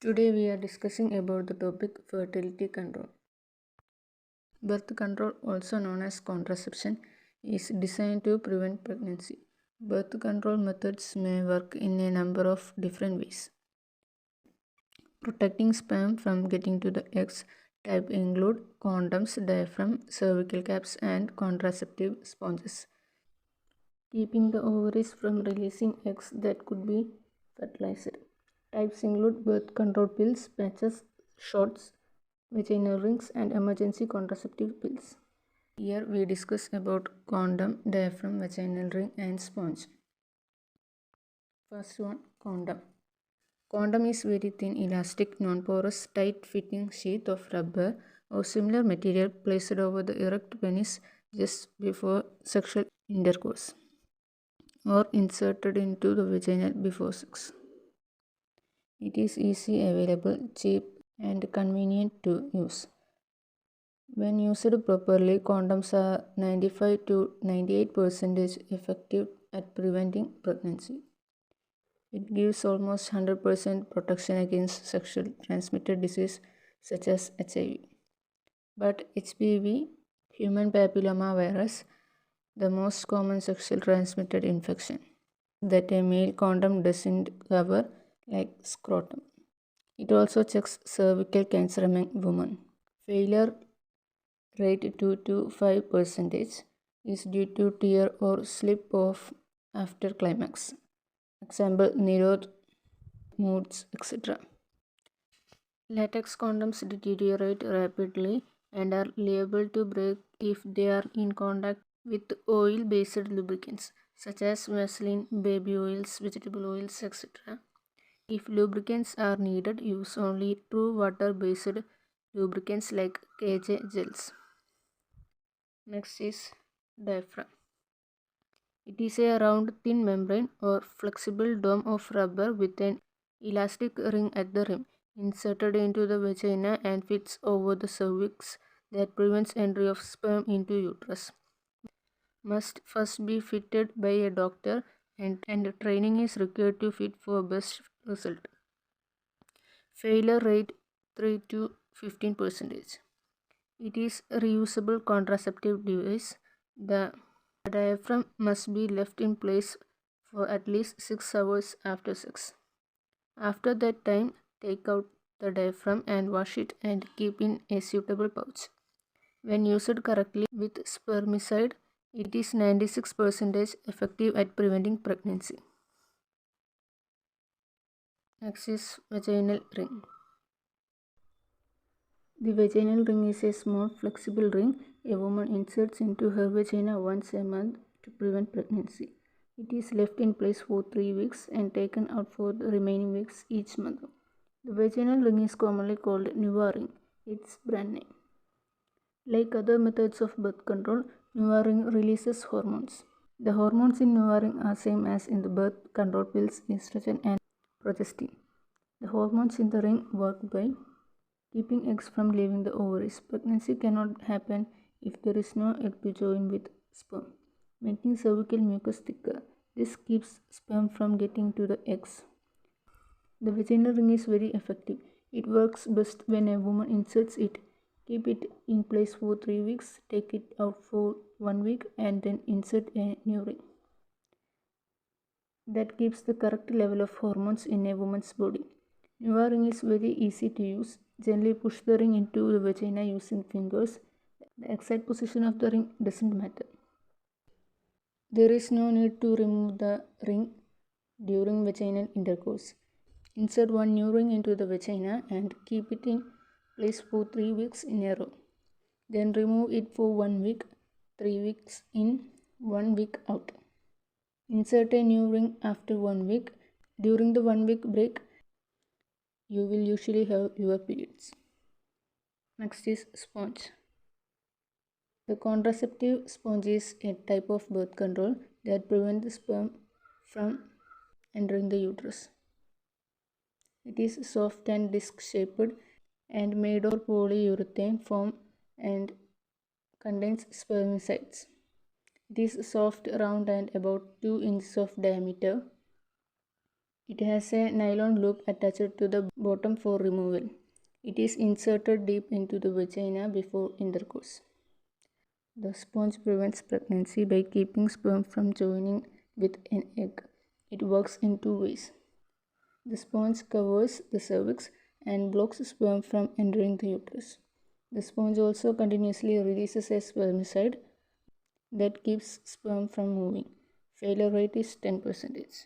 Today we are discussing about the topic fertility control. Birth control, also known as contraception, is designed to prevent pregnancy. Birth control methods may work in a number of different ways. Protecting sperm from getting to the eggs type include condoms, diaphragm, cervical caps, and contraceptive sponges. Keeping the ovaries from releasing eggs that could be fertilized. Types include birth control pills, patches, shots, vaginal rings, and emergency contraceptive pills. Here we discuss about condom, diaphragm, vaginal ring, and sponge. First one, condom. Condom is very thin, elastic, non-porous, tight-fitting sheath of rubber or similar material placed over the erect penis just before sexual intercourse or inserted into the vagina before sex. It is easy available, cheap, and convenient to use. When used properly, condoms are 95 to 98% effective at preventing pregnancy. It gives almost 100% protection against sexually transmitted disease such as HIV. But HPV, human papilloma virus, the most common sexually transmitted infection that a male condom doesn't cover, like scrotum. It also checks cervical cancer among women. Failure rate 2 to 5% is due to tear or slip off after climax. Example, Nirod, moods, etc. Latex condoms deteriorate rapidly and are liable to break if they are in contact with oil-based lubricants such as Vaseline, baby oils, vegetable oils, etc. If lubricants are needed, use only true water-based lubricants like KJ gels. Next is diaphragm. It is a round thin membrane or flexible dome of rubber with an elastic ring at the rim, inserted into the vagina and fits over the cervix that prevents entry of sperm into uterus. Must first be fitted by a doctor and training is required to fit for best result. Failure rate 3 to 15%. It is a reusable contraceptive device. The diaphragm must be left in place for at least 6 hours after sex. After that time, take out the diaphragm and wash it and keep in a suitable pouch. When used correctly with spermicide, it is 96% effective at preventing pregnancy. Next is vaginal ring. The vaginal ring is a small flexible ring a woman inserts into her vagina once a month to prevent pregnancy. It is left in place for 3 weeks and taken out for the remaining weeks each month. The vaginal ring is commonly called Nuva ring, its brand name. Like other methods of birth control, Nuva ring releases hormones. The hormones in Nuva ring are same as in the birth control pills estrogen and progestin. The hormones in the ring work by keeping eggs from leaving the ovaries. Pregnancy cannot happen if there is no egg to join with sperm, making cervical mucus thicker. This keeps sperm from getting to the eggs. The vaginal ring is very effective. It works best when a woman inserts it. Keep it in place for 3 weeks, take it out for 1 week, and then insert a new ring. That keeps the correct level of hormones in a woman's body. Nuva ring is very easy to use. Gently push the ring into the vagina using fingers. The exact position of the ring doesn't matter. There is no need to remove the ring during vaginal intercourse. Insert one new ring into the vagina and keep it in place for 3 weeks in a row. Then remove it for 1 week, 3 weeks in, 1 week out. Insert a new ring after 1 week. During the 1 week break, you will usually have your periods. Next is sponge. The contraceptive sponge is a type of birth control that prevents the sperm from entering the uterus. It is soft and disc-shaped and made of polyurethane foam and contains spermicides. It is soft, round, and about 2 inches of diameter. It has a nylon loop attached to the bottom for removal. It is inserted deep into the vagina before intercourse. The sponge prevents pregnancy by keeping sperm from joining with an egg. It works in two ways. The sponge covers the cervix and blocks sperm from entering the uterus. The sponge also continuously releases a spermicide that keeps sperm from moving. Failure rate is 10%.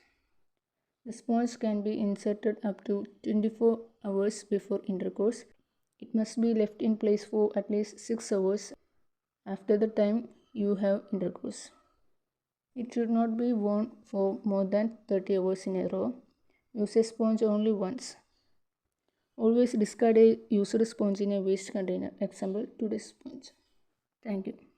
The sponge can be inserted up to 24 hours before intercourse. It must be left in place for at least 6 hours after the time you have intercourse. It should not be worn for more than 30 hours in a row. Use a sponge only once. Always discard a used sponge in a waste container. Example, today's sponge. Thank you.